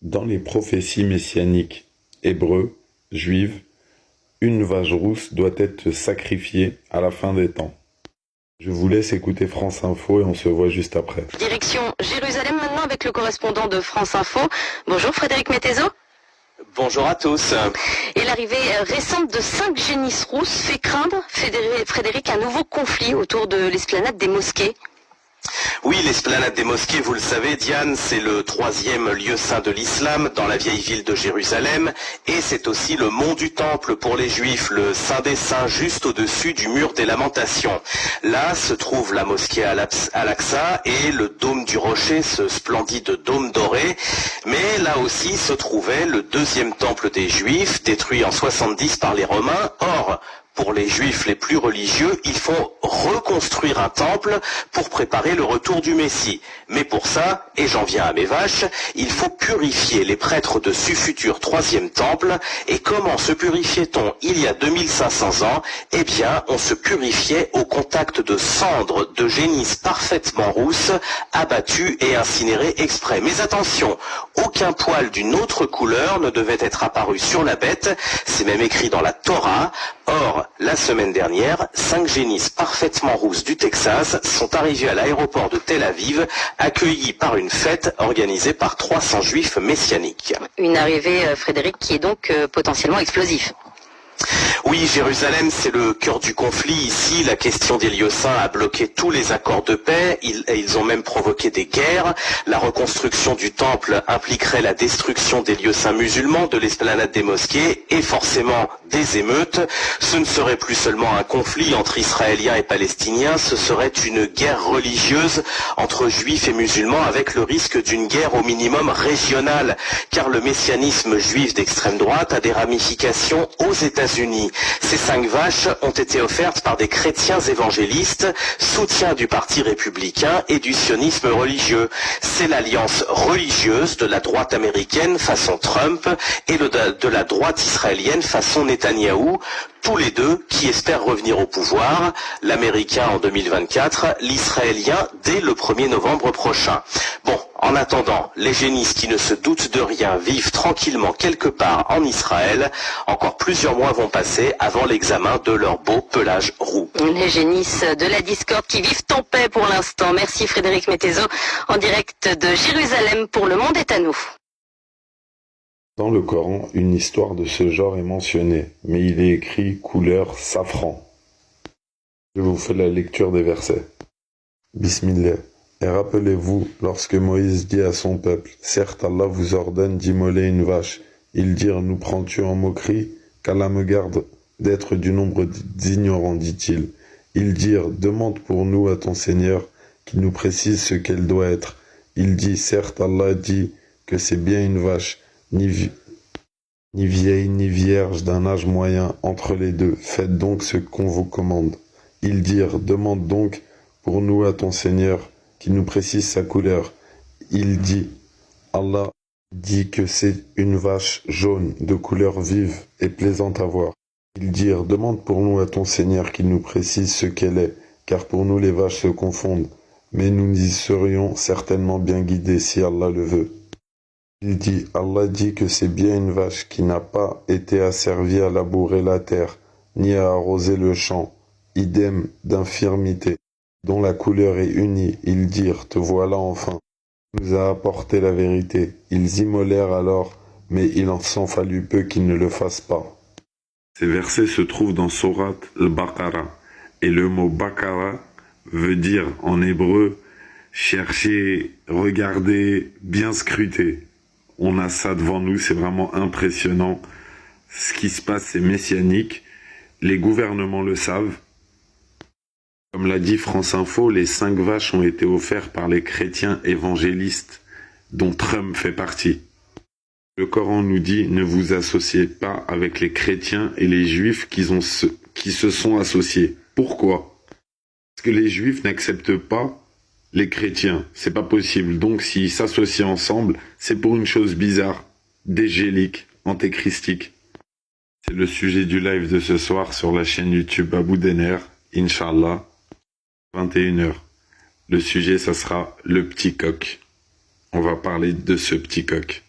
Dans les prophéties messianiques hébreux, juives, une vache rousse doit être sacrifiée à la fin des temps. Je vous laisse écouter France Info et on se voit juste après. Direction Jérusalem maintenant avec le correspondant de France Info. Bonjour Frédéric Mettezo. Bonjour à tous. Et l'arrivée récente de 5 génisses rousses fait craindre, Frédéric, un nouveau conflit autour de l'esplanade des mosquées. Oui, l'esplanade des mosquées, vous le savez, Diane, c'est le 3e lieu saint de l'islam dans la vieille ville de Jérusalem et c'est aussi le mont du temple pour les juifs, le saint des saints juste au-dessus du mur des lamentations. Là se trouve la mosquée Al-Aqsa et le dôme du rocher, ce splendide dôme doré. Mais là aussi se trouvait le 2e temple des juifs, détruit en 70 par les Romains. Or, pour les juifs les plus religieux, il faut reconstruire un temple pour préparer le retour du Messie. Mais pour ça, et j'en viens à mes vaches, il faut purifier les prêtres de ce futur 3e temple. Et comment se purifiait-on il y a 2500 ans? Eh bien, on se purifiait au contact de cendres de génisses parfaitement rousses, abattues et incinérées exprès. Mais attention, aucun poil d'une autre couleur ne devait être apparu sur la bête, c'est même écrit dans la Torah. Or, la semaine dernière, 5 génisses parfaitement rousses du Texas sont arrivées à l'aéroport de Tel Aviv, accueillies par une fête organisée par 300 juifs messianiques. Une arrivée, Frédéric, qui est donc potentiellement explosive. Oui, Jérusalem, c'est le cœur du conflit. Ici, la question des lieux saints a bloqué tous les accords de paix. Ils ont même provoqué des guerres. La reconstruction du temple impliquerait la destruction des lieux saints musulmans, de l'esplanade des mosquées et forcément des émeutes. Ce ne serait plus seulement un conflit entre Israéliens et Palestiniens, ce serait une guerre religieuse entre juifs et musulmans avec le risque d'une guerre au minimum régionale, car le messianisme juif d'extrême droite a des ramifications aux États-Unis. Ces 5 vaches ont été offertes par des chrétiens évangélistes, soutien du Parti républicain et du sionisme religieux. C'est l'alliance religieuse de la droite américaine façon Trump et de la droite israélienne façon Netanyahou, tous les deux qui espèrent revenir au pouvoir, l'américain en 2024, l'israélien dès le 1er novembre prochain. Bon, en attendant, les génisses qui ne se doutent de rien vivent tranquillement quelque part en Israël. Encore plusieurs mois vont passer avant l'examen de leur beau pelage roux. Les génisses de la discorde qui vivent en paix pour l'instant. Merci Frédéric Mettezo en direct de Jérusalem pour Le Monde est à nous. Dans le Coran, une histoire de ce genre est mentionnée, mais il est écrit couleur safran. Je vous fais la lecture des versets. Bismillah. Et rappelez-vous, lorsque Moïse dit à son peuple, « Certes, Allah vous ordonne d'immoler une vache. » Ils dirent, « Nous prends-tu en moquerie? Qu'Allah me garde d'être du nombre d'ignorants, dit-il. » Ils dirent, « Demande pour nous à ton Seigneur qu'il nous précise ce qu'elle doit être. » Il dit, « Certes, Allah dit que c'est bien une vache, ni vieille ni vierge d'un âge moyen entre les deux. Faites donc ce qu'on vous commande. » Ils dirent, « Demande donc pour nous à ton Seigneur qu'il nous précise sa couleur. » Il dit, « Allah dit que c'est une vache jaune, de couleur vive et plaisante à voir. » Ils dirent, « Demande pour nous à ton Seigneur qu'il nous précise ce qu'elle est, car pour nous les vaches se confondent, mais nous y serions certainement bien guidés si Allah le veut. » Il dit, « Allah dit que c'est bien une vache qui n'a pas été asservie à labourer la terre, ni à arroser le champ, idem d'infirmité, dont la couleur est unie. » Ils dirent, « Te voilà enfin, nous a apporté la vérité. » Ils immolèrent alors, mais il en s'en fallut peu qu'ils ne le fassent pas. Ces versets se trouvent dans Surat al-Baqarah, et le mot Baqarah veut dire en hébreu « chercher, regarder, bien scruter ». On a ça devant nous, c'est vraiment impressionnant. Ce qui se passe, c'est messianique. Les gouvernements le savent. Comme l'a dit France Info, les 5 vaches ont été offertes par les chrétiens évangélistes, dont Trump fait partie. Le Coran nous dit, ne vous associez pas avec les chrétiens et les juifs qui se sont associés. Pourquoi? Parce que les juifs n'acceptent pas les chrétiens, c'est pas possible. Donc s'ils s'associent ensemble, c'est pour une chose bizarre, dégélique, antéchristique. C'est le sujet du live de ce soir sur la chaîne YouTube Abou Denner, Inch'Allah, 21h. Le sujet, ça sera le petit coq. On va parler de ce petit coq.